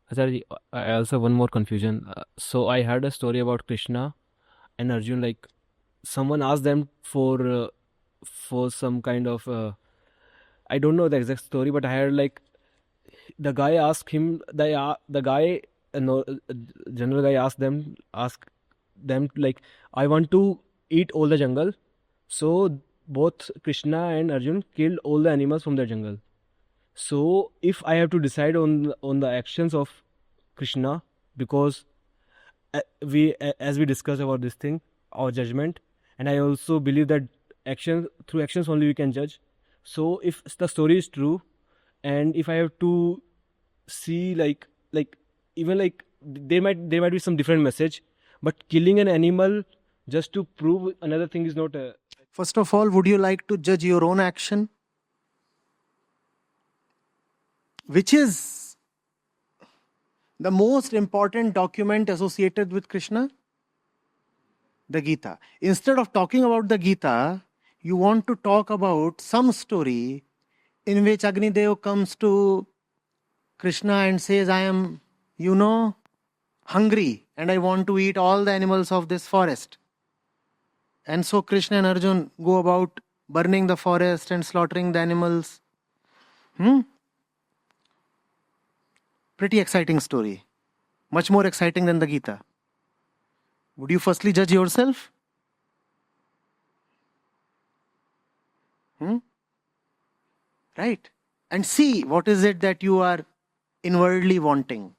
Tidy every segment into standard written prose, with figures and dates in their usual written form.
Acharya Ji, I also have one more confusion. So I heard a story about Krishna and Arjun. Like someone asked them for some kind of I don't know the exact story, but I heard like the guy asked him the guy no general guy asked them like, I want to eat all the jungle. So both Krishna and Arjun killed all the animals from the jungle. So if I have to decide on the actions of Krishna, because as we discussed about this thing, our judgment, and I also believe that action through actions only we can judge. So if the story is true, and if I have to see like even like there might be some different message, but killing an animal just to prove another thing is not First of all, would you like to judge your own action? Which is the most important document associated with Krishna? The Gita. Instead of talking about the Gita, you want to talk about some story in which Agnidev comes to Krishna and says, I am, hungry and I want to eat all the animals of this forest. And so Krishna and Arjun go about burning the forest and slaughtering the animals. Pretty exciting story. Much more exciting than the Gita. Would you firstly judge yourself? Right? And see what is it that you are inwardly wanting.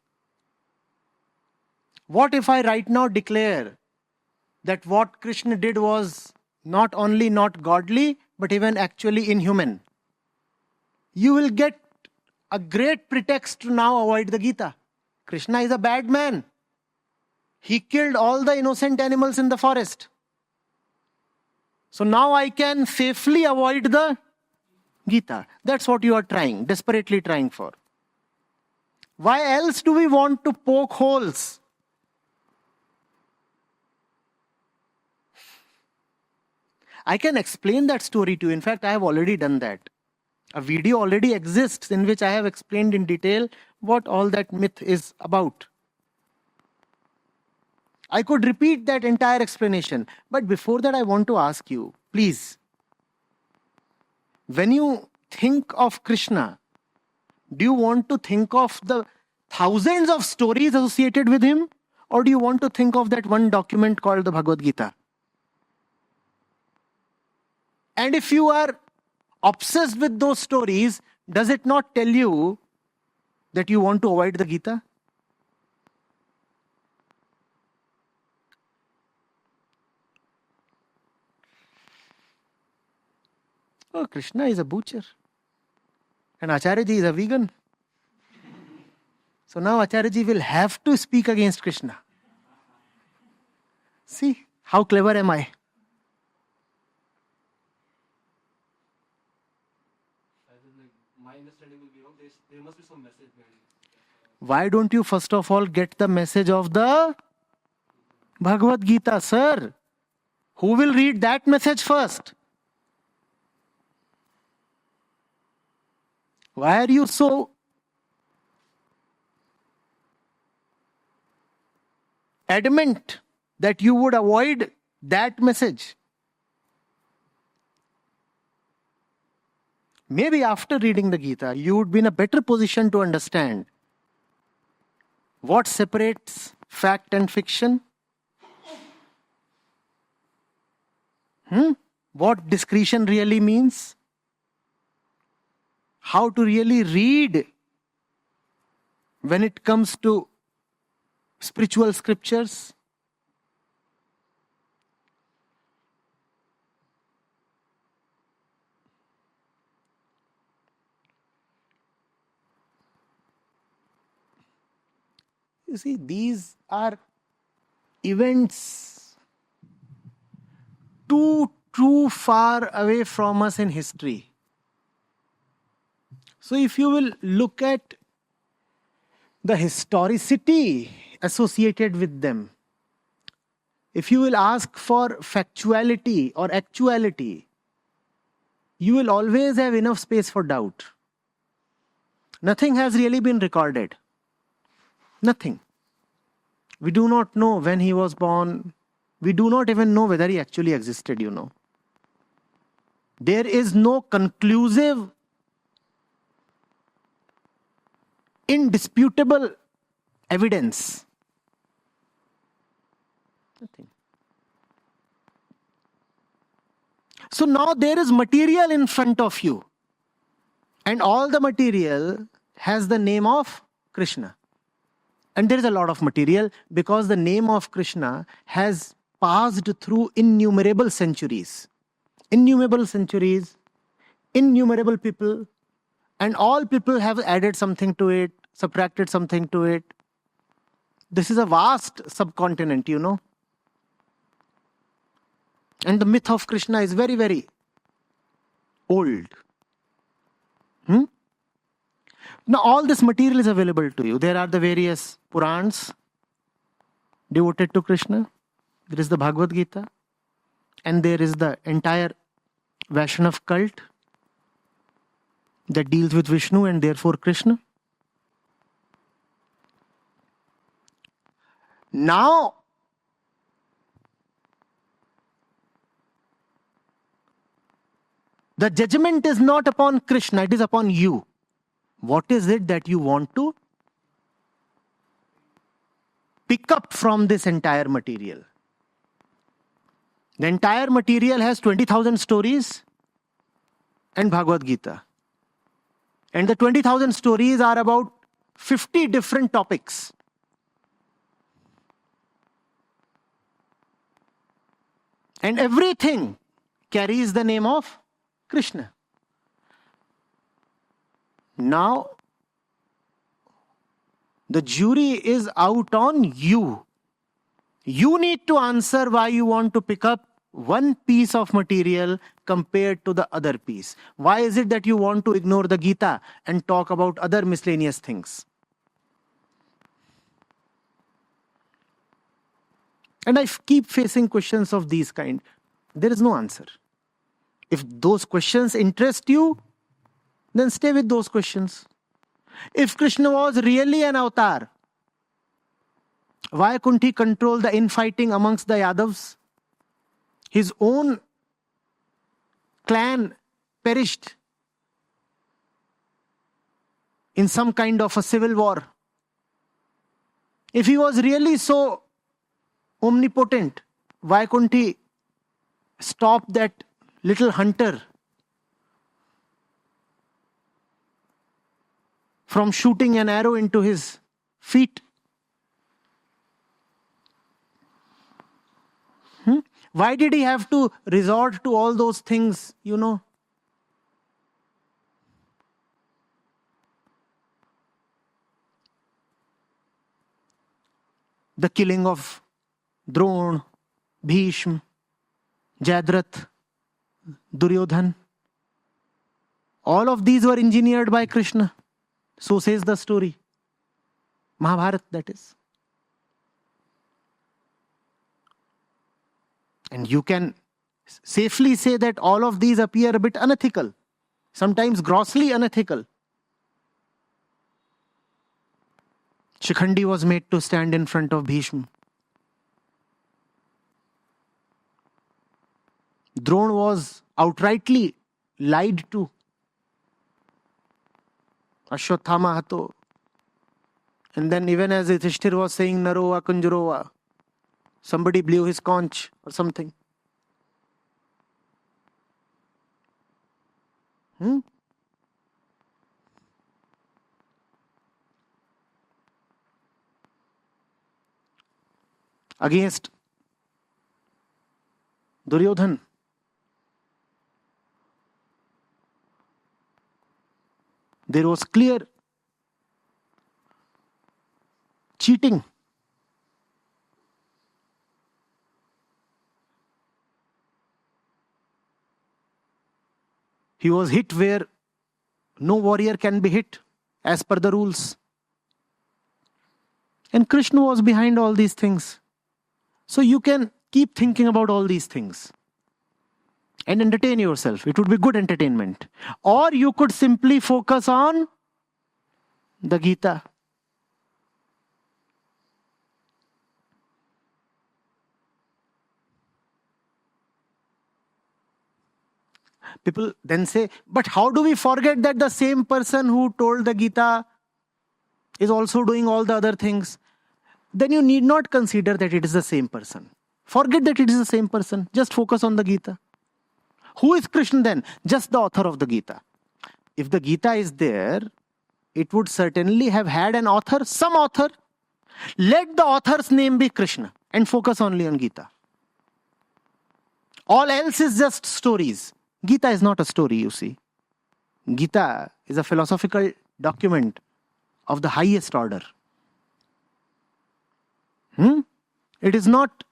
What if I right now declare that what Krishna did was not only not godly, but even actually inhuman? You will get a great pretext to now avoid the Gita. Krishna is a bad man. He killed all the innocent animals in the forest. So now I can safely avoid the Gita. That's what you are trying, desperately trying for. Why else do we want to poke holes? I can explain that story to you. In fact, I have already done that. A video already exists in which I have explained in detail what all that myth is about. I could repeat that entire explanation. But before that, I want to ask you, please, when you think of Krishna, do you want to think of the thousands of stories associated with him? Or do you want to think of that one document called the Bhagavad Gita? And if you are obsessed with those stories, does it not tell you that you want to avoid the Gita? Oh, Krishna is a butcher. And Acharya Ji is a vegan. So now Acharya Ji will have to speak against Krishna. See, how clever am I? My understanding will be wrong. There must be some message behind it. Why don't you first of all get the message of the Bhagavad Gita, sir? Who will read that message first? Why are you so adamant that you would avoid that message? Maybe after reading the Gita, you would be in a better position to understand what separates fact and fiction. What discretion really means. How to really read when it comes to spiritual scriptures. You see, these are events too far away from us in history. So if you will look at the historicity associated with them, if you will ask for factuality or actuality, you will always have enough space for doubt. Nothing has really been recorded. Nothing. We do not know when he was born. We do not even know whether he actually existed, There is no conclusive, indisputable evidence. Nothing. So now there is material in front of you. And all the material has the name of Krishna. And there is a lot of material because the name of Krishna has passed through innumerable centuries. Innumerable centuries, innumerable people, and all people have added something to it, subtracted something to it. This is a vast subcontinent, And the myth of Krishna is very, very old. Now all this material is available to you. There are the various Purans devoted to Krishna. There is the Bhagavad Gita. And there is the entire Vaishnav cult that deals with Vishnu and therefore Krishna. Now, the judgment is not upon Krishna, it is upon you. What is it that you want to pick up from this entire material? The entire material has 20,000 stories and Bhagavad Gita. And the 20,000 stories are about 50 different topics. And everything carries the name of Krishna. Now, the jury is out on you. You need to answer why you want to pick up one piece of material compared to the other piece. Why is it that you want to ignore the Gita and talk about other miscellaneous things? And I keep facing questions of these kind. There is no answer. If those questions interest you, then stay with those questions. If Krishna was really an avatar, why couldn't he control the infighting amongst the Yadavas? His own clan perished in some kind of a civil war. If he was really so omnipotent, why couldn't he stop that little hunter from shooting an arrow into his feet? Why did he have to resort to all those things, The killing of Drona, Bhishma, Jayadratha, Duryodhan. All of these were engineered by Krishna. So says the story. Mahabharata, that is. And you can safely say that all of these appear a bit unethical, sometimes grossly unethical. Shikhandi was made to stand in front of Bhishma. Drona was outrightly lied to. Ashwatthama hato. And then even as Yudhishthir was saying Narova Kunjarova, somebody blew his conch or something. Against Duryodhan. There was clear cheating. He was hit where no warrior can be hit as per the rules. And Krishna was behind all these things. So you can keep thinking about all these things and entertain yourself. It would be good entertainment. Or you could simply focus on the Gita. People then say, but how do we forget that the same person who told the Gita is also doing all the other things? Then you need not consider that it is the same person. Forget that it is the same person. Just focus on the Gita. Who is Krishna then? Just the author of the Gita. If the Gita is there, it would certainly have had an author, some author. Let the author's name be Krishna and focus only on Gita. All else is just stories. Gita is not a story, you see. Gita is a philosophical document of the highest order. It is not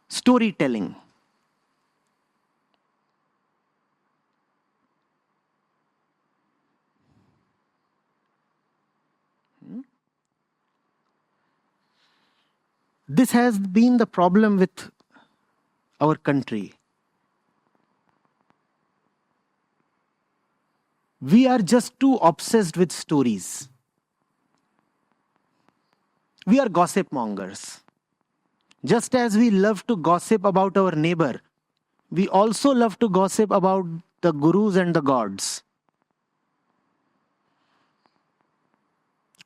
storytelling. This has been the problem with our country. We are just too obsessed with stories. We are gossip mongers. Just as we love to gossip about our neighbor, we also love to gossip about the gurus and the gods.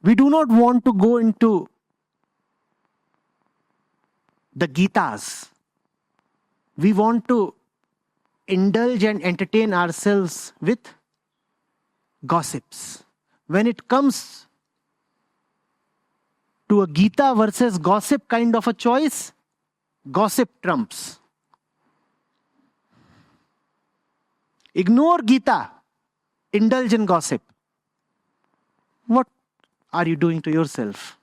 We do not want to go into the Gitas. We want to indulge and entertain ourselves with gossips. When it comes to a Gita versus gossip kind of a choice, gossip trumps. Ignore Gita, indulge in gossip. What are you doing to yourself?